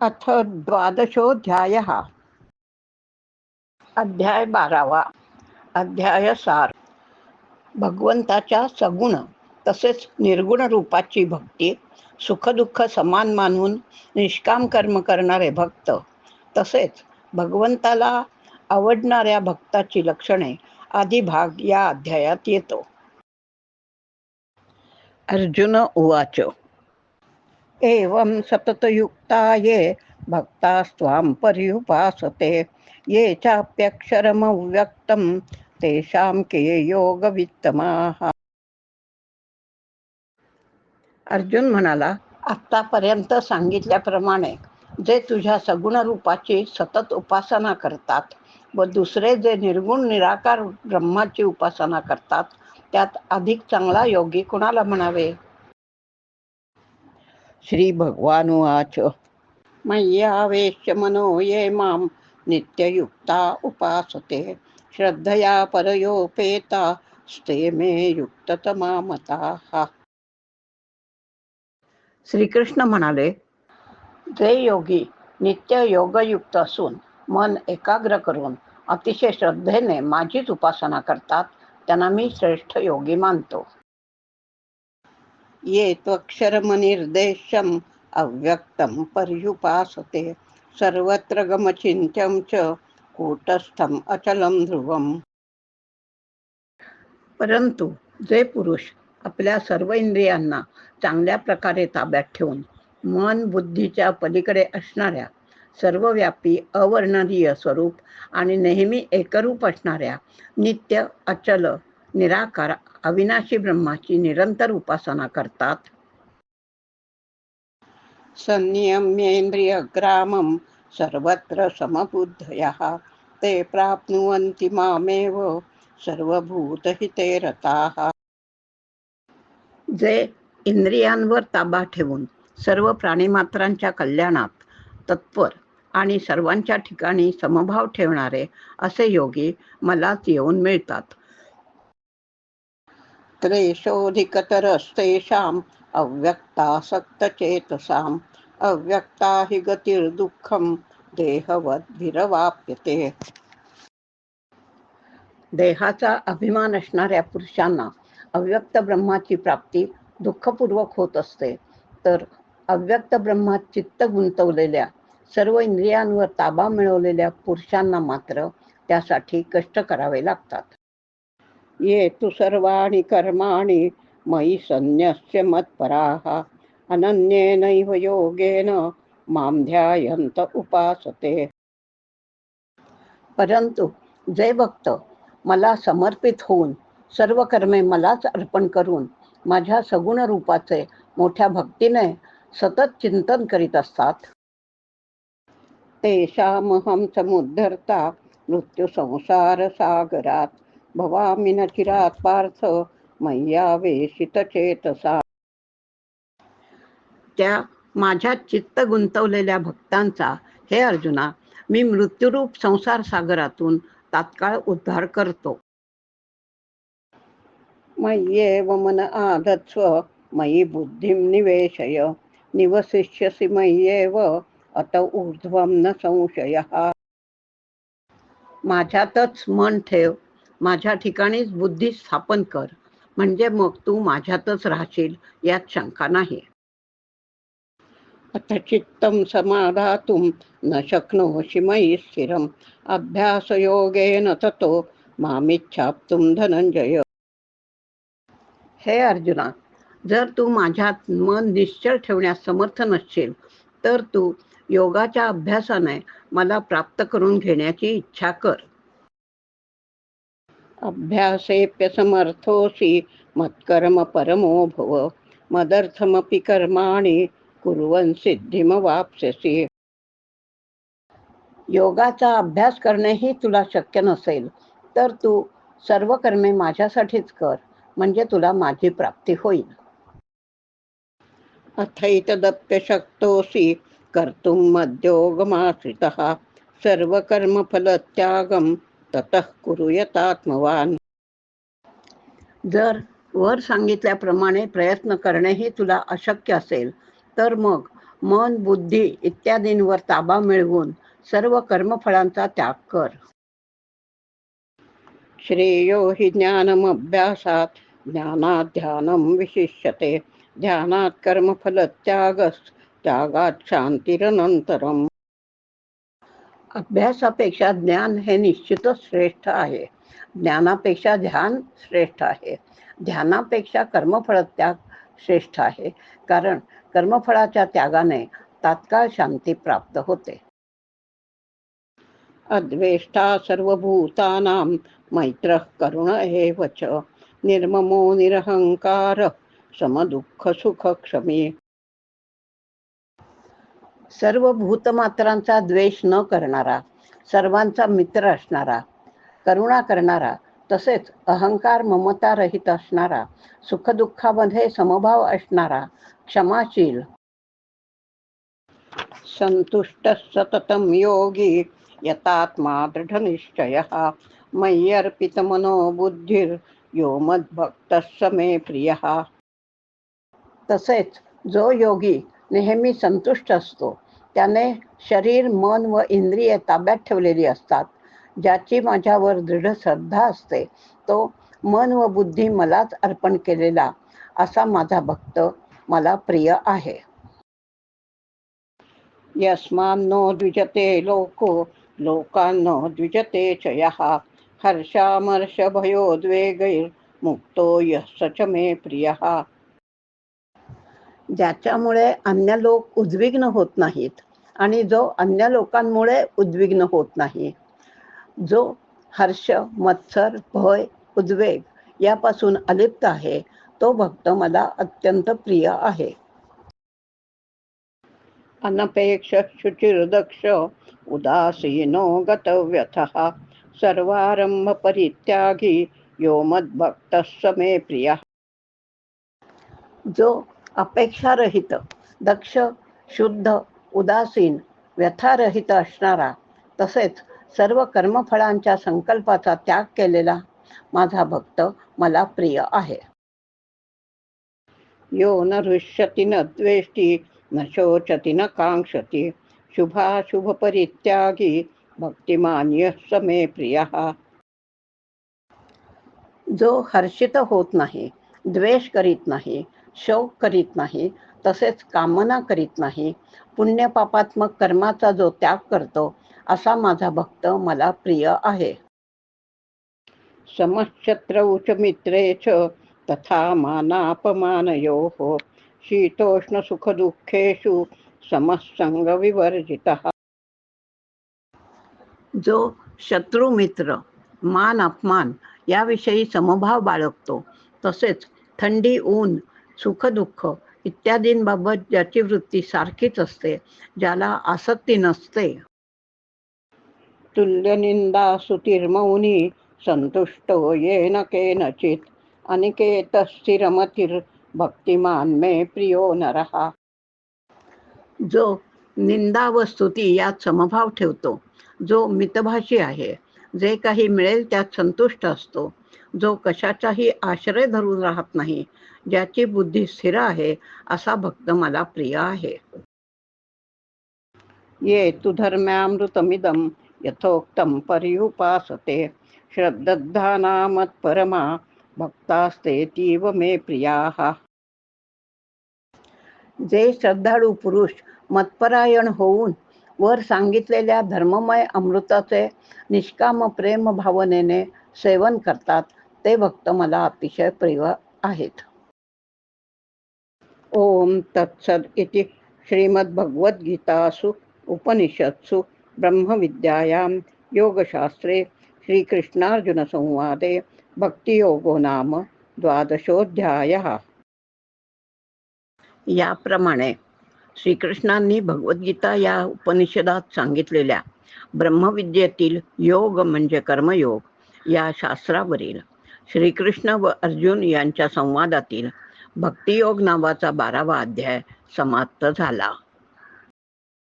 अथ द्वादशोऽध्यायः। अध्याय 12वा. अध्याय सार. भगवंताच्या सगुण तसेच निर्गुण रूपाची भक्ती, सुखदुःख समान मानून निष्काम कर्म करणारे भक्त, तसेच भगवंताला आवडणाऱ्या भक्ताची लक्षणे आदी भाग या अध्यायात येतो. अर्जुन उवाच. एवं सततयुक्ता ये भक्तास्त्वां पर्युपासते, ये चाप्यक्षरमव्यक्तं तेषां के योगवित्तमाः. अर्जुन म्हणाला, आत्तापर्यंत सांगितल्याप्रमाणे जे तुझ्या सगुण रूपाची सतत उपासना करतात व दुसरे जे निर्गुण निराकार ब्रह्माची उपासना करतात, त्यात अधिक चांगला योगी कुणाला म्हणावे. श्री भगवानुवाच. मय्यावेश्य मनो ये मां नित्ययुक्ता उपासते, श्रद्धया परयोपेता स्ते मे युक्ततमा मताः. श्रीकृष्ण म्हणाले, जे योगी नित्य योगयुक्त असून मन एकाग्र करून अतिशय श्रद्धेने माझीच उपासना करतात, त्यांना मी श्रेष्ठ योगी मानतो. ये त्वक्षरमनिर्देशम् अव्यक्तं पर्युपासते, सर्वत्र गमचिन्त्यं च कूटस्थं अचलं ध्रुवम्. परंतु जे पुरुष आपल्या सर्व इंद्रियांना चांगल्या प्रकारे ताब्यात ठेवून मन बुद्धीच्या पलीकडे असणाऱ्या सर्वव्यापी अवर्णनीय स्वरूप आणि नेहमी एकरूप असणाऱ्या नित्य अचल निराकार अविनाशी ब्रह्माची निरंतर उपासना करतात, संयम्येन्द्रियग्रामं सर्वत्र समबुद्धयः ते प्राप्नुवन्ति मामेव सर्वभूतहिते रताः. जे इंद्रियांवर ताबा ठेवून सर्व प्राणीमात्रांच्या कल्याणात तत्पर आणि सर्वांच्या ठिकाणी समभाव ठेवणारे असे योगी मलाच येऊन मिळतात. क्लेशोऽधिकतरस्तेषाम् अव्यक्तासक्तचेतसाम्, अव्यक्ता हि गतिर्दुःखं देहवद्भिरवाप्यते. देहाचा अभिमान असणाऱ्या पुरुषांना अव्यक्त ब्रह्माची प्राप्ती दुःखपूर्वक होत असते, तर अव्यक्त ब्रह्मात चित्त गुंतवलेल्या सर्व इंद्रियांवर ताबा मिळवलेल्या पुरुषांना मात्र त्यासाठी कष्ट करावे लागतात. ये तु सर्वाणि कर्माणि मयि सन्न्यस्य मत्पराः, अनन्येनैव योगेन मां ध्यायन्त उपासते. परंतु जे भक्त मला समर्पित होऊन सर्व कर्मे मलाच अर्पण करून माझ्या सगुण रूपाचे मोठ्या भक्तीने सतत चिंतन करीत असतात, तेषामहं समुद्धर्ता मृत्यू संसार सागरात, भवामि न चिरात् पार्थ मय्यावेशित चेतसा. त्या माझ्या चित्त गुंतवलेल्या भक्तांचा हे अर्जुना मी मृत्यूरूप संसार सागरातून तात्काळ उद्धार करतो. मय्येव मन आधत्स्व मयि बुद्धिं निवेशय, निवसिष्यसि मय्येव अत ऊर्ध्वं न संशयः. माझ्यातच मन ठेव, माझ्या ठिकाणीच बुद्धी स्थापन कर, म्हणजे मग तू माझ्यातच राहशील यात शंका नाही. अथ चित्तं समाधातुं न शक्नोषि मयि स्थिरम्, अभ्यासयोगेन ततो मामिच्छाप्तुं धनंजय. हे अर्जुना, जर तू माझ्यात मन निश्चल ठेवण्यास समर्थ नसशील तर तू योगाच्या अभ्यासाने मला प्राप्त करून घेण्याची इच्छा कर. अभ्यासेप्यसमर्थोऽसि मत्कर्म परमो भव, मदर्थमपि कर्माणि कुर्वन् सिद्धिमवाप्स्यसि. योगाचा अभ्यास करणेही तुला शक्य नसेल तर तू सर्व कर्मे माझ्यासाठीच कर, म्हणजे तुला माझी प्राप्ती होईल. अथैतदप्यशक्तोऽसि कर्तुं मद्योगमाश्रितः, सर्वकर्मफलत्यागं ततः कुरु यतात्मवान्. जर वर सांगितल्याप्रमाणे प्रयत्न करणेही तुला अशक्य असेल तर मग मन बुद्धी इत्यादींवर ताबा मिळवून सर्व कर्मफळांचा त्याग कर. श्रेयो हि ज्ञानमभ्यासात ज्ञानात ध्यानं विशिष्यते ध्यानात कर्मफलत्यागस त्यागात शांतिरनंतरम. अभ्यासापेक्षा ज्ञान हे निश्चितच श्रेष्ठ आहे. ज्ञानापेक्षा ध्यान श्रेष्ठ आहे. ध्यानापेक्षा कर्मफळ त्याग श्रेष्ठ आहे, कारण कर्मफळाच्या त्यागाने तात्काळ शांती प्राप्त होते. अद्वेष्टा सर्वभूतानां मैत्रः करुण एव च निर्ममो निरहंकारः समदुःखसुखक्षमी. सर्व भूतमात्रांचा द्वेष न करणारा, सर्वांचा मित्र असणारा, करुणा करणारा, तसेच अहंकार ममता रहित असणारा, सुखदुःखामध्ये समभाव असणारा, क्षमाशील, संतुष्ट सततं योगी यतात्मा दृढनिश्चयः मय्यर्पितमनो बुद्धिर यो मद्भक्तः स मे प्रियः. तसेच जो योगी नेहमी संतुष्ट असतो, त्याने शरीर मन व इंद्रिये ताब्यात ठेवलेली असतात, ज्याची माझ्यावर दृढ श्रद्धा असते, तो मन व बुद्धी मलाच अर्पण केलेला असा माझा भक्त मला प्रिय आहे. यस्मान्नो द्विजते लोको लोकान्नो द्विजते च यः हर्षामर्षभयोद्वेगैर्मुक्तो यः स च मे प्रियः. ज्याच्यामुळे अन्य लोक उद्विग्न होत नाहीत आणि जो अन्य लोकांमुळे उद्विग्न होत नाही, जो हर्ष मत्सर भय उद्वेग यापासून अलिप्त आहे, तो भक्त मला अत्यंत प्रिय आहे. अनपेक्ष शुचिर्दक्ष उदासीनो गतव्यथः सर्वारंभ परित्यागी यो मद्भक्तः स मे प्रियः. जो अपेक्षारहित दक्ष शुद्ध उदासीन व्यथारहित असणारा, तसेच सर्व कर्मफळांच्या संकल्पाचा त्याग केलेला माझा भक्त मला प्रिय आहे. यो न हृष्यति न द्वेष्टि न शोचति न कांक्षति शुभाशुभ परित्यागी भक्तिमान यः स मे प्रियः. जो हर्षित होत नाही, द्वेष करीत नाही, शोक करीत नाही, तसेच कामना करीत नाही, पुण्यपापात्मक कर्माचा जो त्याग करतो, असा माझा भक्त मला प्रिय आहे. समशत्रौ च मित्रे च तथा मानापमानयोः शीतोष्ण सुख दुःखेषु समसंग विवर्जितः. जो शत्रू मित्र मान अपमान याविषयी समभाव बाळगतो, तसेच थंडी ऊन सुख दुःख इत्यादींबाबत ज्याची वृत्ती सारखीच असते, ज्याला आसक्ती नसते, तुल्य निंदा सुतिर्मौनी संतुष्टो येन केनचित अनिकेत स्थिरमतिर् भक्तिमान मे प्रियो नरः. जो निंदा व स्तुती यात समभाव ठेवतो, जो मितभाषी आहे, जे काही मिळेल त्यात संतुष्ट असतो, जो कशाचाही आश्रय धरून राहत नाही, ज्याची बुद्धी स्थिर आहे, असा भक्त मला प्रिय आहे. ये तु धर्म्यामृतमिदं यथोक्तं पर्युपासते श्रद्धाना मत्परमा भक्तास्तेतीव मे प्रियाः. जे श्रद्धाळू पुरुष मतपरायण होऊन वर सांगितलेल्या धर्ममय अमृताचे निष्काम प्रेम भावनेने सेवन करतात, ते भक्त मला अतिशय प्रिय आहेत. ओम तत्सद इति श्रीमद्भगवद्गीतासु उपनिषत्सु ब्रह्मविद्यायां योगशास्त्रे श्रीकृष्णार्जुनसंवादे भक्तियोगो नाम 12ोऽध्यायः. याप्रमाणे श्रीकृष्णांनी भगवद्गीता या उपनिषदात सांगितलेल्या ब्रह्मविद्येतील योग म्हणजे कर्मयोग या शास्त्रावरील श्रीकृष्ण व अर्जुन यांच्या संवादातील भक्तियोग नावाचा 12वा अध्याय समाप्त झाला.